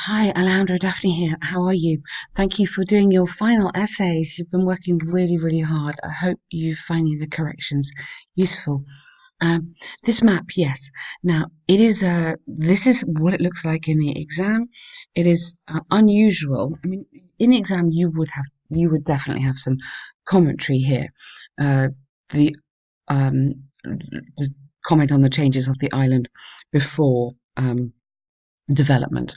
Hi, Alejandro, Daphne here. How are you? Thank you for doing your final essays. You've been working really, really hard. I hope you're finding the corrections useful. Um, this map, yes. Now, it is, this is what it looks like in the exam. It is unusual. I mean, in the exam, you would definitely have some commentary here. Uh, the, the comment on the changes of the island before, development.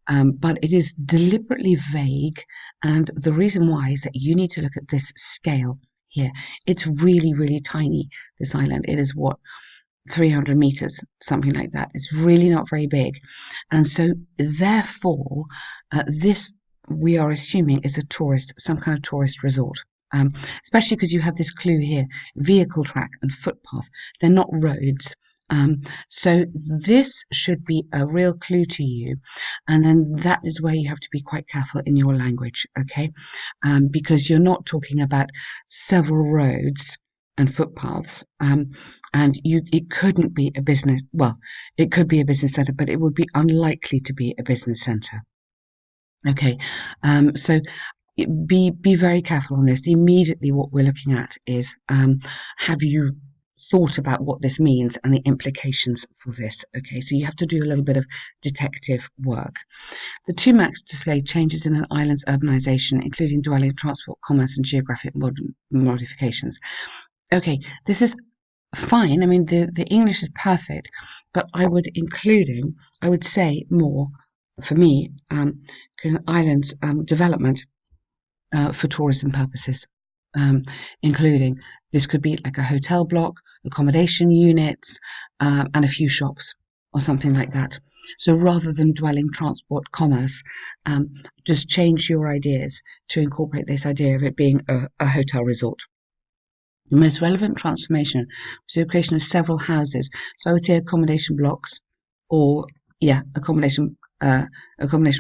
But it is deliberately vague, and the reason why is that you need to look at this scale here. It's really, really tiny, this island. It is what, 300 meters, something like that. It's really not very big. And so, therefore, this we are assuming is a tourist, some kind of tourist resort. Especially because you have this clue here, vehicle track and footpath. They're not roads. Um, so this should be a real clue to you, and then that is where you have to be quite careful in your language, okay? Because you're not talking about several roads and footpaths, and it couldn't be a business. Well, it could be a business centre, but it would be unlikely to be a business centre. Okay, so be very careful on this. Immediately, what we're looking at is have you thought about what this means and the implications for this? Okay, so you have to do a little bit of detective work. The two maps display changes in an island's urbanisation, including dwelling, transport, commerce, and geographic modifications. Okay, this is fine. I mean, the English is perfect, but I would say more for me, islands development for tourism purposes, including this could be like a hotel block, accommodation units, and a few shops or something like that. So rather than dwelling, transport, commerce, just change your ideas to incorporate this idea of it being a hotel resort. The most relevant transformation was the creation of several houses. So I would say accommodation blocks, or yeah, accommodation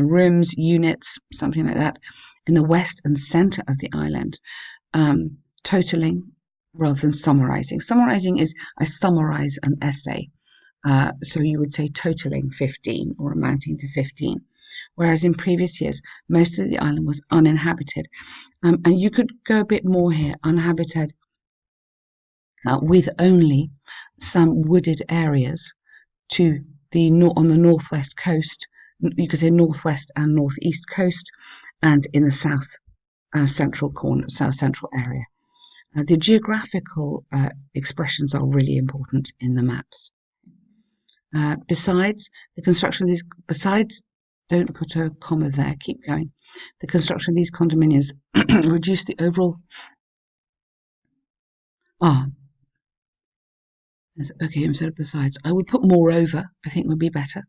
rooms, units, something like that, in the west and centre of the island, totaling rather than summarising. Summarising is I summarise an essay. So you would say totaling 15 or amounting to 15. Whereas in previous years, most of the island was uninhabited. And you could go a bit more here, uninhabited with only some wooded areas to the on the northwest coast. You could say northwest and northeast coast, and in the south central corner, south central area. The geographical expressions are really important in the maps. Besides the construction of these, besides, don't put a comma there. Keep going. The construction of these condominiums reduce the overall. Ah, okay. Instead of besides, I would put moreover. I think would be better.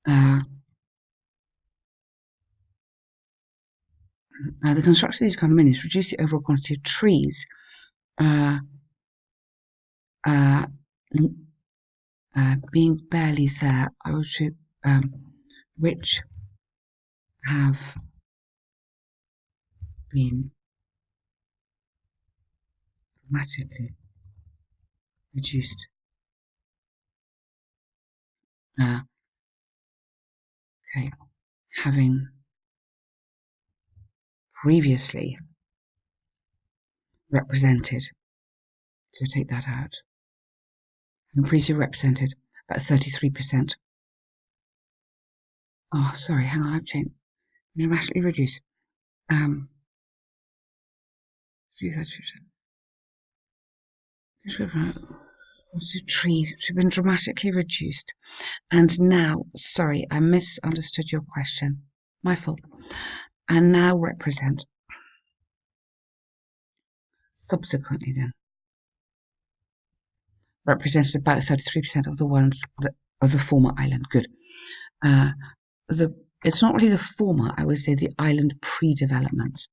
The construction of these condominiums reduce the overall quantity of trees uh, uh, being barely there. I would say which have been dramatically reduced. Okay, having previously represented, so take that out, having previously represented about 33%. Oh, sorry, hang on, I've changed. Dramatically reduced. 33%. The trees have been dramatically reduced. And now, sorry, I misunderstood your question. My fault. And now represent. Subsequently, then, represented about 33% of the ones that of the former island. Good. It's not really the former. I would say the island pre-development.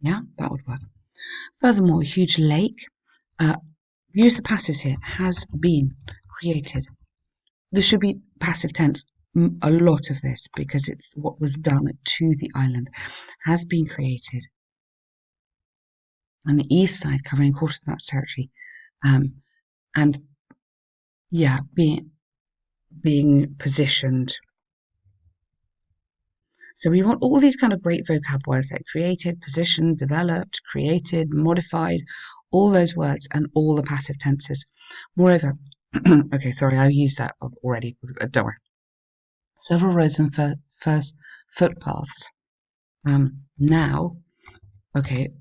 Yeah, that would work. Furthermore, a huge lake. Use the passives here. Has been created. This should be passive tense. A lot of this, because it's what was done to the island, has been created on the east side, covering a quarter of the map's territory, and yeah, being positioned. So we want all these kind of great vocab words like created, positioned, developed, created, modified, all those words and all the passive tenses. Moreover, okay, sorry, I used that already. Don't worry. Several roads and first footpaths. Now, okay,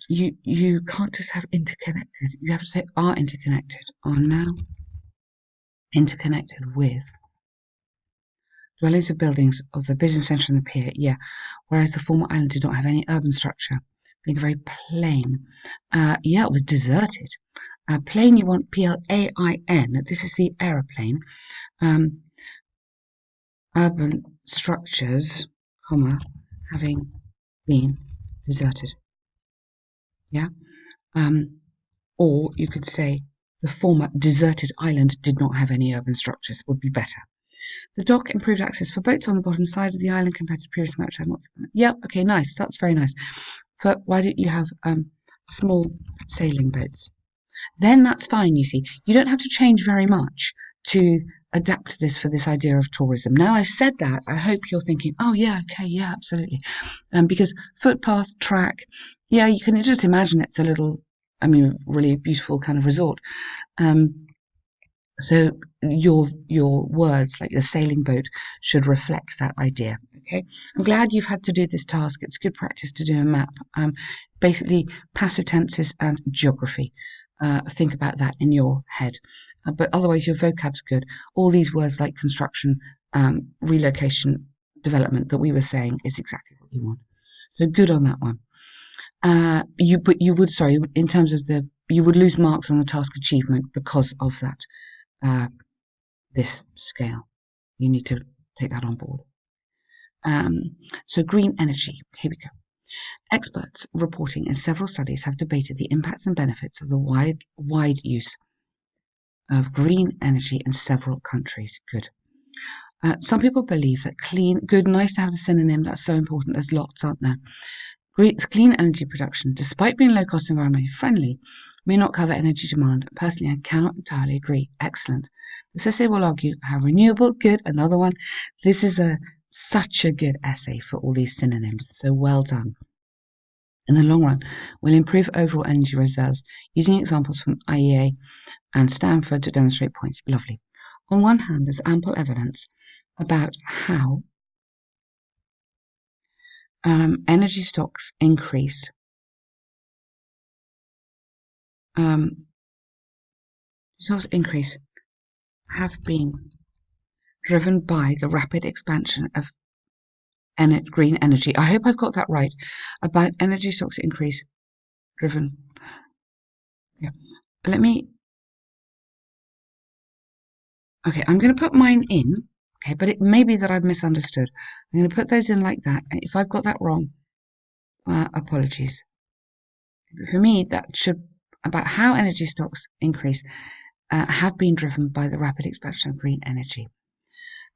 you can't just have interconnected. You have to say are interconnected. Are now interconnected with dwellings or buildings of the business centre and the pier, yeah. Whereas the former island did not have any urban structure, being very plain. Yeah, it was deserted. Plain, you want Plain. This is the aeroplane. Urban structures, comma, having been deserted. Yeah. Or you could say the former deserted island did not have any urban structures, would be better. The dock improved access for boats on the bottom side of the island compared to previous maritime occupant. Yep, okay, nice. That's very nice. But why don't you have small sailing boats? Then that's fine, you see. You don't have to change very much to adapt this for this idea of tourism. Now I've said that, I hope you're thinking, oh yeah, okay, yeah, absolutely. Because footpath, track, yeah, you can just imagine it's a little, I mean, really beautiful kind of resort. So your words, like the sailing boat, should reflect that idea. Okay, I'm glad you've had to do this task. It's good practice to do a map. Basically, passive tenses and geography. Think about that in your head. But otherwise, your vocab's good. All these words like construction, relocation, development that we were saying is exactly what you want. So good on that one. You would, sorry, in terms of you would lose marks on the task achievement because of that. This scale. You need to take that on board. So green energy, here we go. Experts reporting in several studies have debated the impacts and benefits of the wide use of green energy in several countries. Good. Some people believe that good, nice to have the synonym, that's so important, there's lots, aren't there? Clean energy production, despite being low cost and environmentally friendly, may not cover energy demand. Personally, I cannot entirely agree. Excellent. The essay will argue how renewable, good, another one. This is such a good essay for all these synonyms, so well done. In the long run, will improve overall energy reserves using examples from IEA and Stanford to demonstrate points. Lovely. On one hand, there's ample evidence about how energy stocks increase resource increase have been driven by the rapid expansion of green energy. I hope I've got that right. About energy stocks increase driven. Yeah. Let me. Okay, I'm going to put mine in. Okay, but it may be that I've misunderstood. I'm going to put those in like that. If I've got that wrong, apologies. For me, that should about how energy stocks increase have been driven by the rapid expansion of green energy.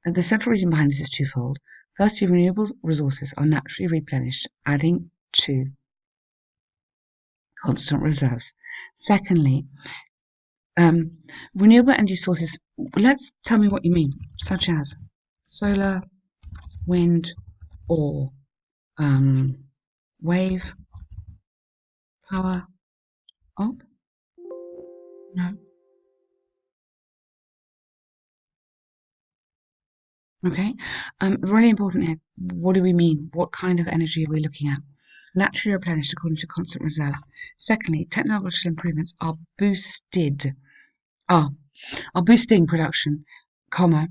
And the central reason behind this is twofold. Firstly, renewable resources are naturally replenished, adding to constant reserves. Secondly, renewable energy sources, let's tell me what you mean, such as solar, wind, or wave power up? No. Okay. Really important here. What do we mean? What kind of energy are we looking at? Naturally replenished according to constant reserves. Secondly, technological improvements are boosting production, comma,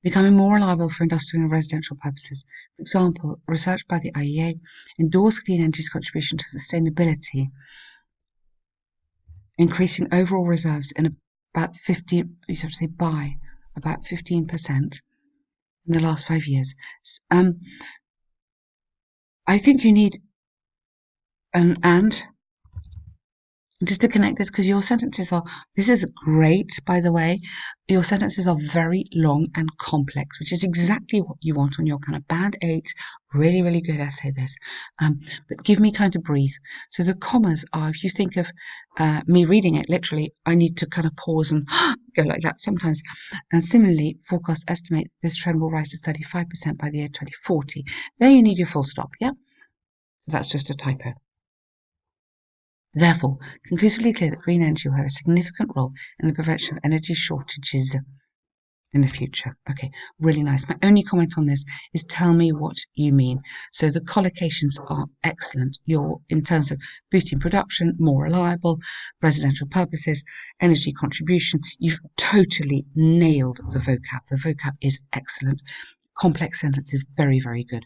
becoming more reliable for industrial and residential purposes. For example, research by the IEA endorsed clean energy's contribution to sustainability, increasing overall reserves in about 15, you have to say by about 15% in the last 5 years. I think you need an and just to connect this, because your sentences are, this is great, by the way, your sentences are very long and complex, which is exactly what you want on your kind of band 8, really, really good essay, this. But give me time to breathe. So the commas are, if you think of me reading it, literally, I need to kind of pause and go like that sometimes. And similarly, forecasts estimate that this trend will rise to 35% by the year 2040. There you need your full stop, yeah? So that's just a typo. Therefore, conclusively clear that green energy will have a significant role in the prevention of energy shortages in the future. Okay, really nice. My only comment on this is tell me what you mean. So the collocations are excellent. You're, in terms of boosting production, more reliable, residential purposes, energy contribution, you've totally nailed the vocab. The vocab is excellent. Complex sentences, very, very good.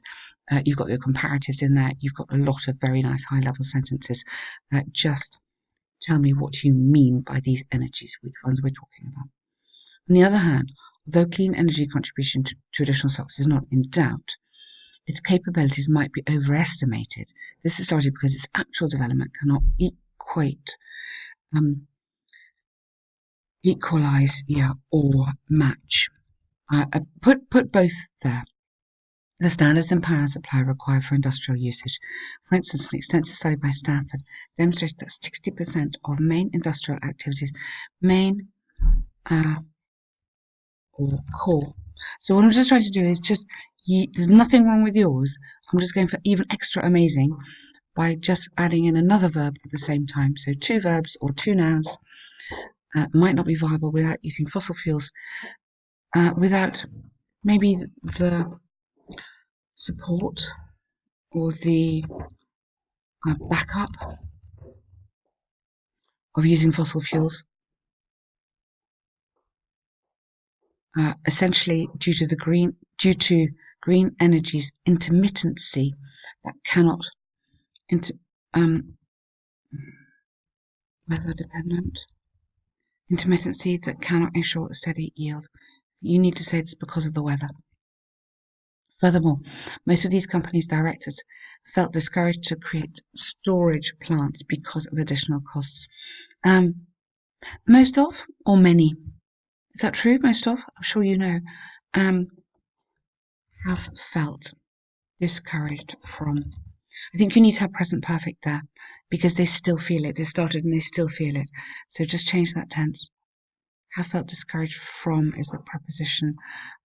You've got your comparatives in there. You've got a lot of very nice high-level sentences. Just tell me what you mean by these energies, which ones we're talking about. On the other hand, although clean energy contribution to traditional stocks is not in doubt, its capabilities might be overestimated. This is largely because its actual development cannot equalize, or match. Put both there. The standards and power supply required for industrial usage. For instance, an extensive study by Stanford demonstrated that 60% of main industrial activities, main or core. So what I'm just trying to do is there's nothing wrong with yours. I'm just going for even extra amazing by just adding in another verb at the same time. So 2 verbs or 2 nouns might not be viable without using fossil fuels, without maybe the support or the backup of using fossil fuels, essentially due to green energy's intermittency that cannot weather dependent intermittency that cannot ensure a steady yield. You need to say it's because of the weather. Furthermore, most of these companies' directors felt discouraged to create storage plants because of additional costs. Most of or many? Is that true? Most of? I'm sure you know. Have felt discouraged from. I think you need to have present perfect there because they still feel it. They started and they still feel it. So just change that tense. Have felt discouraged from is the preposition,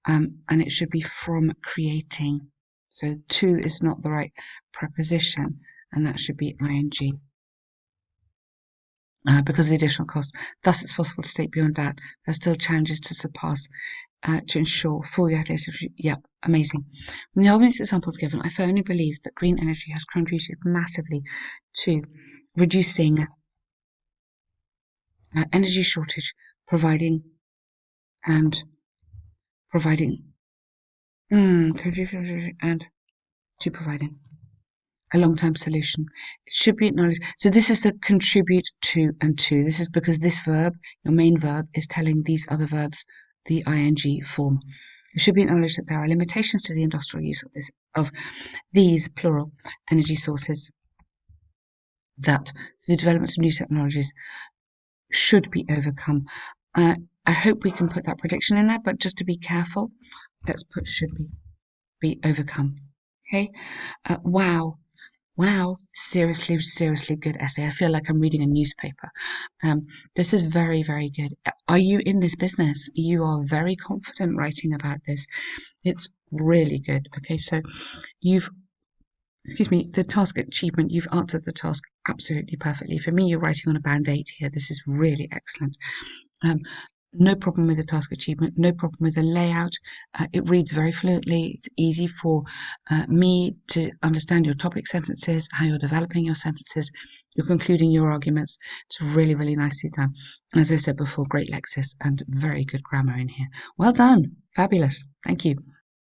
and it should be from creating. So to is not the right preposition, and that should be ing. Because of the additional cost. Thus, it's possible to state beyond doubt there are still challenges to surpass to ensure full utilization. Yep, amazing. When the obvious examples given, I firmly believe that green energy has contributed massively to reducing energy shortage, providing and to providing a long-term solution. It should be acknowledged. So this is the contribute to and to. This is because this verb, your main verb, is telling these other verbs the ing form. It should be acknowledged that there are limitations to the industrial use of these plural energy sources, that the development of new technologies should be overcome. I hope we can put that prediction in there, but just to be careful, let's put should be overcome. Okay. Wow, seriously, seriously good essay. I feel like I'm reading a newspaper. This is very, very good. Are you in this business? You are very confident writing about this. It's really good. Okay, so the task achievement, you've answered the task absolutely perfectly. For me, you're writing on a band 8 here. This is really excellent. No problem with the task achievement, no problem with the layout. It reads very fluently. It's easy for me to understand your topic sentences, how you're developing your sentences, you're concluding your arguments. It's really, really nicely done. As I said before, great lexis and very good grammar in here. Well done. Fabulous. Thank you.